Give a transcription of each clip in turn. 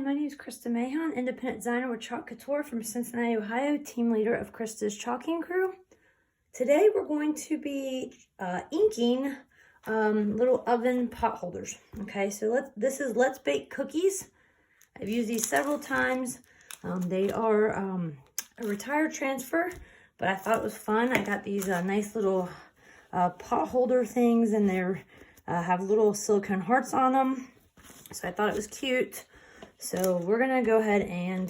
My name is Krista Mahon, independent designer with Couture from Cincinnati, Ohio, team leader of Krista's chalking crew. Today we're going to be inking little oven pot holders. Okay, so this is Let's Bake Cookies. I've used these several times. They are a retired transfer, but I thought it was fun. I got these nice little pot holder things, and they're have little silicone hearts on them. So I thought it was cute. So we're gonna go ahead and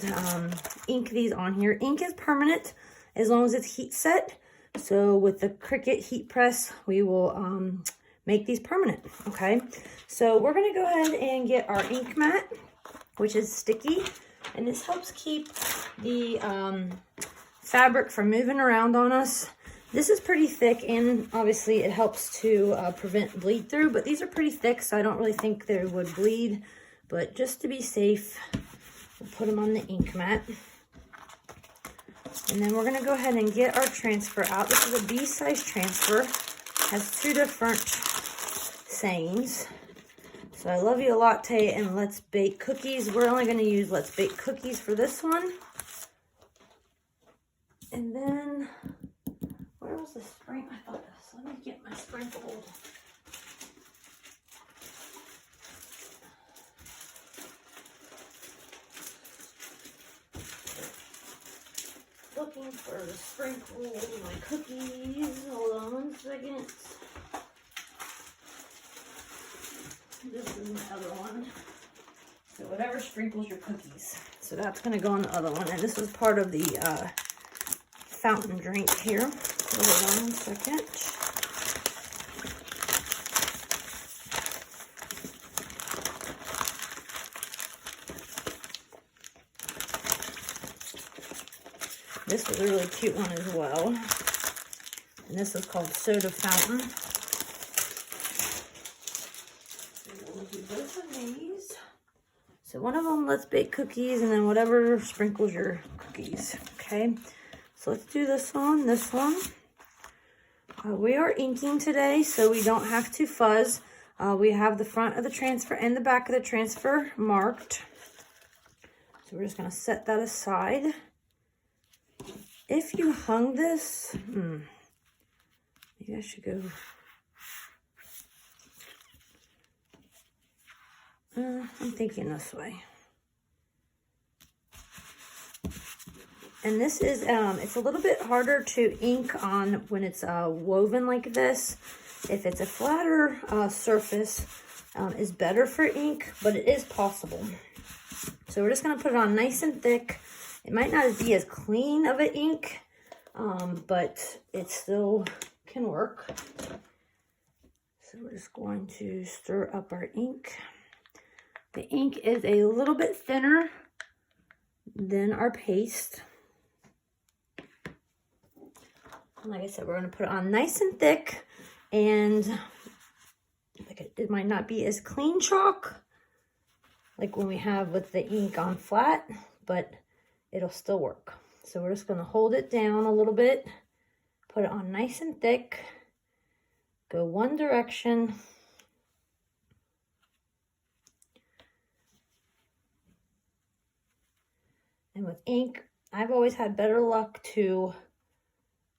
ink these on here. Ink is permanent as long as it's heat set. So with the Cricut heat press, we will make these permanent, okay? So we're gonna go ahead and get our ink mat, which is sticky, and this helps keep the fabric from moving around on us. This is pretty thick, and obviously it helps to prevent bleed through, but these are pretty thick, so I don't really think they would bleed. But just to be safe, we'll put them on the ink mat. And then we're gonna go ahead and get our transfer out. This is a B-size transfer, has two different sayings. So I love you a latte and Let's Bake Cookies. We're only gonna use Let's Bake Cookies for this one. And then, where was the spring? I thought this. Let me get my sprinkle. Looking for the sprinkle, my cookies. Hold on 1 second. This is my other one. So whatever sprinkles your cookies. So that's gonna go on the other one. And this is part of the fountain drink here. Hold on 1 second. This was a really cute one as well. And this is called Soda Fountain. So we'll do both of these. So one of them, Let's Bake Cookies, and then whatever sprinkles your cookies. Okay, so let's do this one. We are inking today, so we don't have to fuzz. We have the front of the transfer and the back of the transfer marked. So we're just gonna set that aside. If you hung this, maybe I should go, I'm thinking this way. And this is, it's a little bit harder to ink on when it's woven like this. If it's a flatter surface, is better for ink, but it is possible. So we're just gonna put it on nice and thick. It might not be as clean of an ink, but it still can work. So we're just going to stir up our ink. The ink is a little bit thinner than our paste. And like I said, we're going to put it on nice and thick, and like it might not be as clean chalk like when we have with the ink on flat, but it'll still work. So we're just going to hold it down a little bit, put it on nice and thick, go one direction, and with ink, I've always had better luck to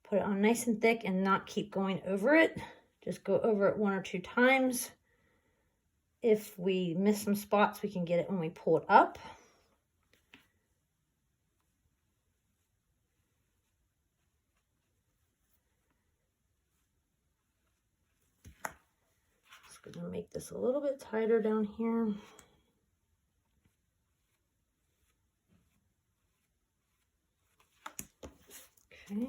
put it on nice and thick and not keep going over it. Just go over it 1 or 2 times. If we miss some spots, we can get it when we pull it up. Just going to make this a little bit tighter down here. Okay.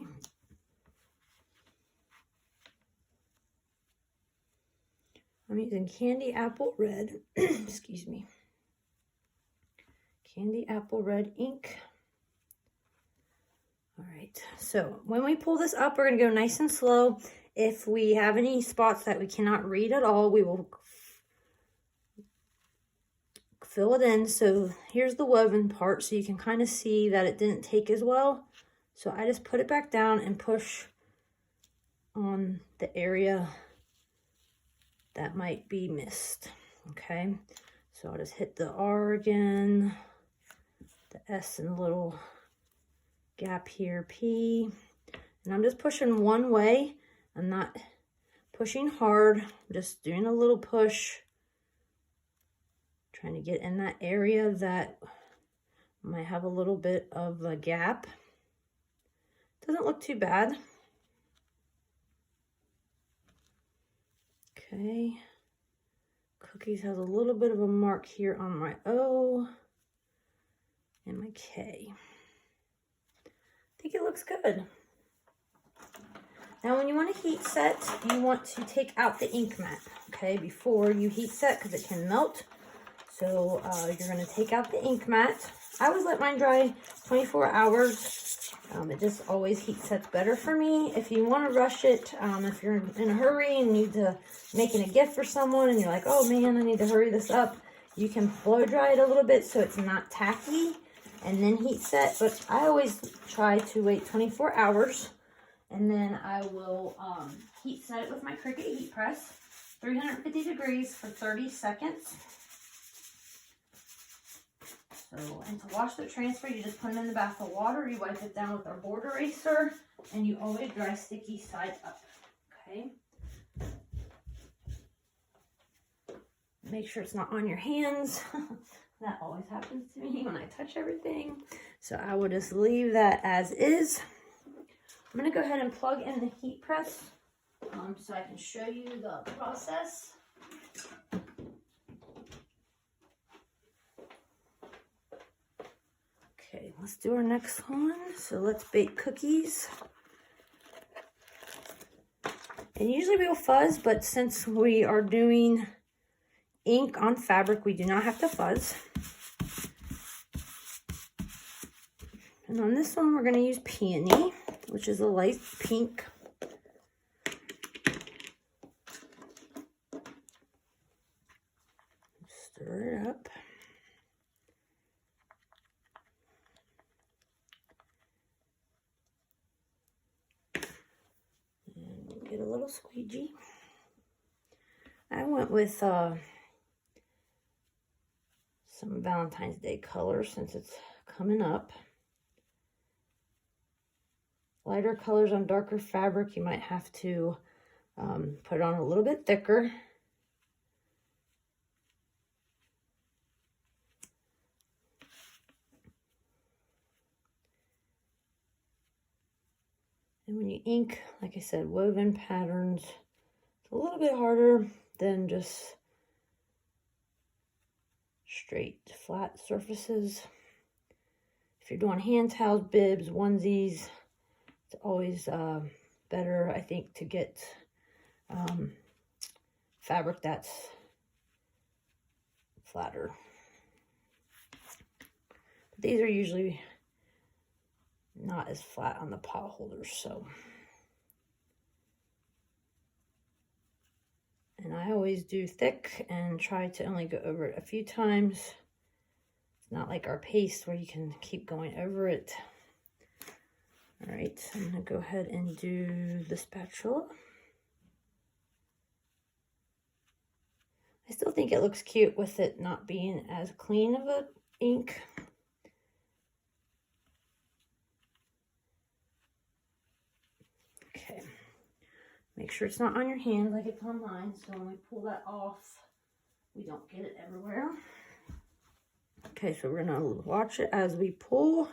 I'm using Candy Apple Red, excuse me, Candy Apple Red ink. All right, so when we pull this up, we're gonna go nice and slow. If we have any spots that we cannot read at all, we will fill it in. So here's the woven part, so you can kind of see that it didn't take as well. So I just put it back down and push on the area that might be missed. Okay, so I'll just hit the R again, the S in the little gap here, P. And I'm just pushing one way. I'm not pushing hard. I'm just doing a little push. Trying to get in that area that might have a little bit of a gap. Doesn't look too bad. Okay. Cookies has a little bit of a mark here on my O and my K. I think it looks good. Now when you want to heat set, you want to take out the ink mat, okay, before you heat set because it can melt. So you're going to take out the ink mat. I always let mine dry 24 hours. It just always heat sets better for me. If you want to rush it, if you're in a hurry and need to making a gift for someone and you're like, oh man, I need to hurry this up, you can blow dry it a little bit so it's not tacky and then heat set. But I always try to wait 24 hours and then I will heat set it with my Cricut heat press, 350 degrees for 30 seconds. So, and to wash the transfer, you just put them in the bath of water, you wipe it down with our board eraser, and you always dry sticky side up, okay? Make sure it's not on your hands. That always happens to me when I touch everything. So I will just leave that as is. I'm gonna go ahead and plug in the heat press so I can show you the process. Okay, let's do our next one. So let's bake cookies. And usually we'll fuzz, but since we are doing ink on fabric, we do not have to fuzz. And on this one, we're going to use Peony, which is a light pink. Stir it up. Get a little squeegee. I went with some Valentine's Day colors since it's coming up. Lighter colors on darker fabric, you might have to put it on a little bit thicker. And when you ink, like I said, woven patterns, it's a little bit harder than just straight flat surfaces. If you're doing hand towels, bibs, onesies, it's always better, I think, to get fabric that's flatter. But these are usually not as flat on the pot holders, so. And I always do thick and try to only go over it a few times. It's not like our paste where you can keep going over it. All right, so I'm gonna go ahead and do the spatula. I still think it looks cute with it not being as clean of a ink. Okay, make sure it's not on your hand like it's on mine, so when we pull that off, we don't get it everywhere. Okay, so we're gonna watch it as we pull.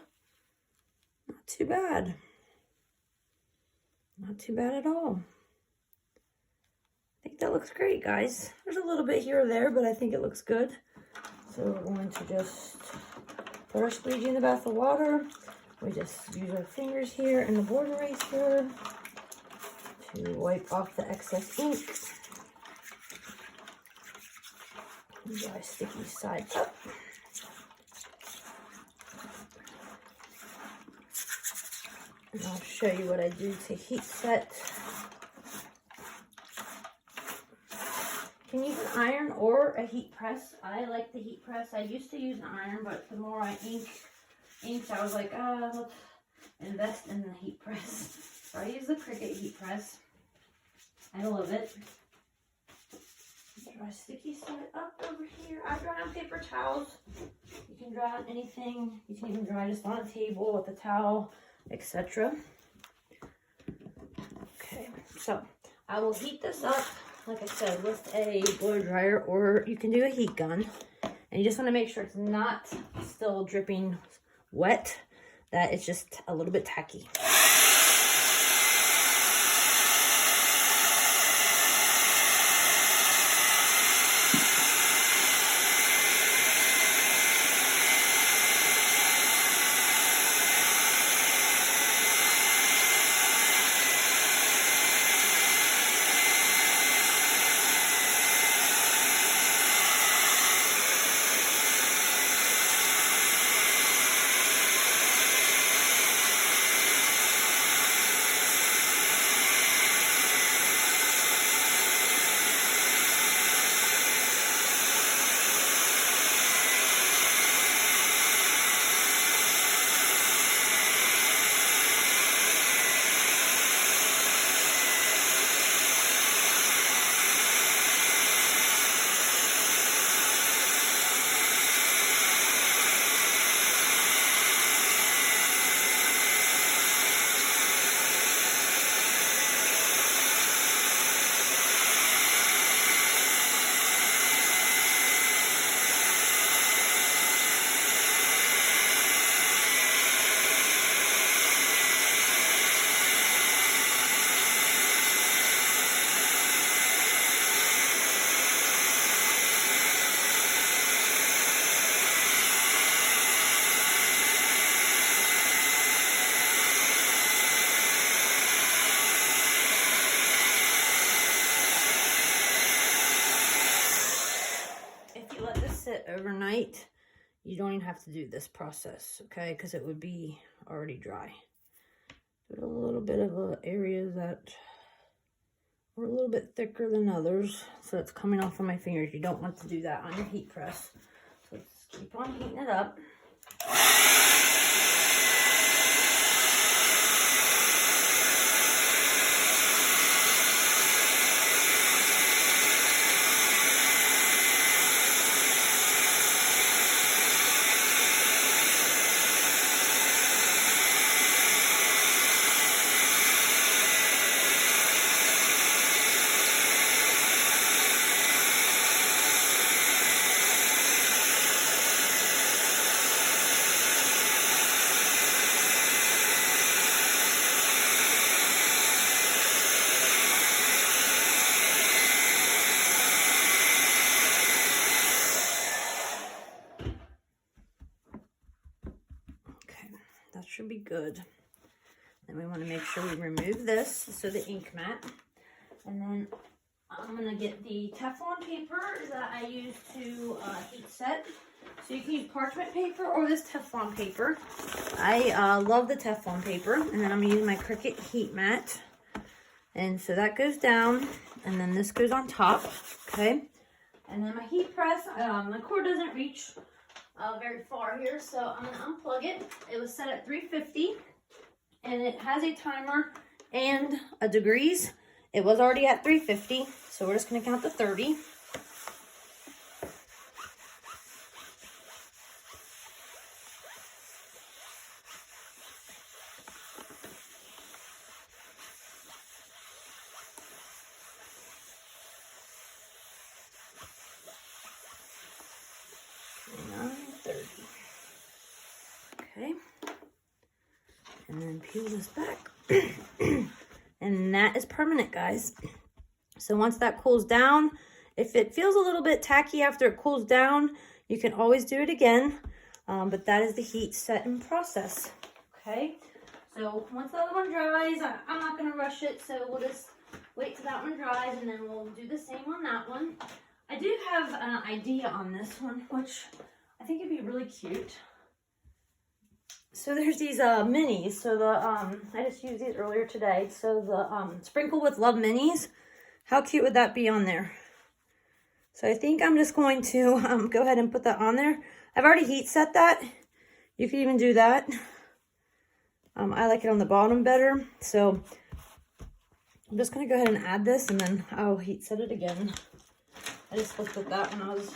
Not too bad. Not too bad at all. I think that looks great, guys. There's a little bit here or there, but I think it looks good. So we're going to just put our squeegee in the bath of water. We just use our fingers here and the board eraser to wipe off the excess ink. Dry sticky side up. And I'll show you what I do to heat set. You can use an iron or a heat press. I like the heat press. I used to use an iron, but the more I inked, I was like, let's invest in the heat press. So I use the Cricut heat press. I love it. Dry sticky side up over here. I dry on paper towels. You can can dry on anything. You can even dry just on a table with a towel, etc. Okay, so I will heat this up, like I said, with a blow dryer, or you can do a heat gun. And you just want to make sure it's not still dripping wet, that it's just a little bit tacky. Overnight, you don't even have to do this process, okay, because it would be already dry. But a little bit of areas that were a little bit thicker than others, so it's coming off of my fingers. You don't want to do that on your heat press. So let's keep on heating it up. That should be good. Then we want to make sure we remove this, so the ink mat. And then I'm going to get the Teflon paper that I use to heat set. So you can use parchment paper or this Teflon paper. I love the Teflon paper. And then I'm going to use my Cricut heat mat. And so that goes down, and then this goes on top, okay? And then my heat press, my cord doesn't reach very far here, so I'm going to unplug it. It was set at 350, and it has a timer and a degrees. It was already at 350, so we're just going to count to 30. Okay, and then peel this back. And that is permanent, guys. So once that cools down, if it feels a little bit tacky after it cools down, you can always do it again. But that is the heat set in process. Okay, so once the other one dries, I'm not going to rush it, so we'll just wait till that one dries, and then we'll do the same on that one. I do have an idea on this one, which I think it'd be really cute. So there's these minis. So the I just used these earlier today. So the Sprinkle with Love minis. How cute would that be on there? So I think I'm just going to go ahead and put that on there. I've already heat set that. You can even do that. I like it on the bottom better. So I'm just going to go ahead and add this, and then I'll heat set it again. I just looked at that when I was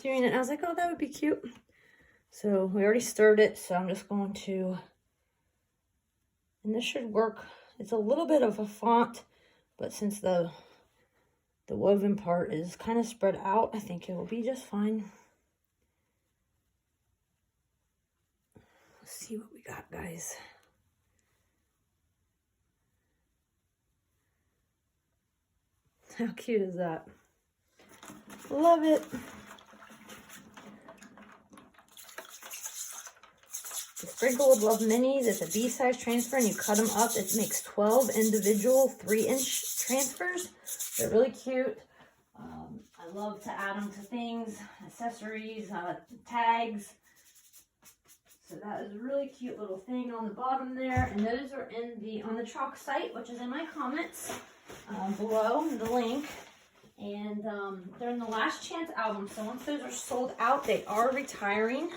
doing it, and I was like, oh, that would be cute. So we already stirred it, so I'm just going to, and this should work. It's a little bit of a font, but since the woven part is kind of spread out, I think it will be just fine. Let's see what we got, guys. How cute is that? Love it. The Sprinkle with Love Minis, it's a B-size transfer, and you cut them up. It makes 12 individual 3-inch transfers. They're really cute. I love to add them to things, accessories, tags. So that is a really cute little thing on the bottom there. And those are on the chalk site, which is in my comments below, the link. And they're in the Last Chance album. So once those are sold out, they are retiring.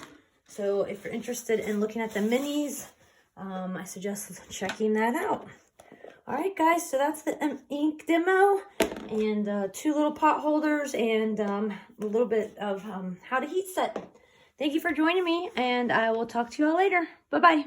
So if you're interested in looking at the minis, I suggest checking that out. All right, guys, so that's the ink demo, and 2 little pot holders, and a little bit of how to heat set. Thank you for joining me, and I will talk to you all later. Bye-bye.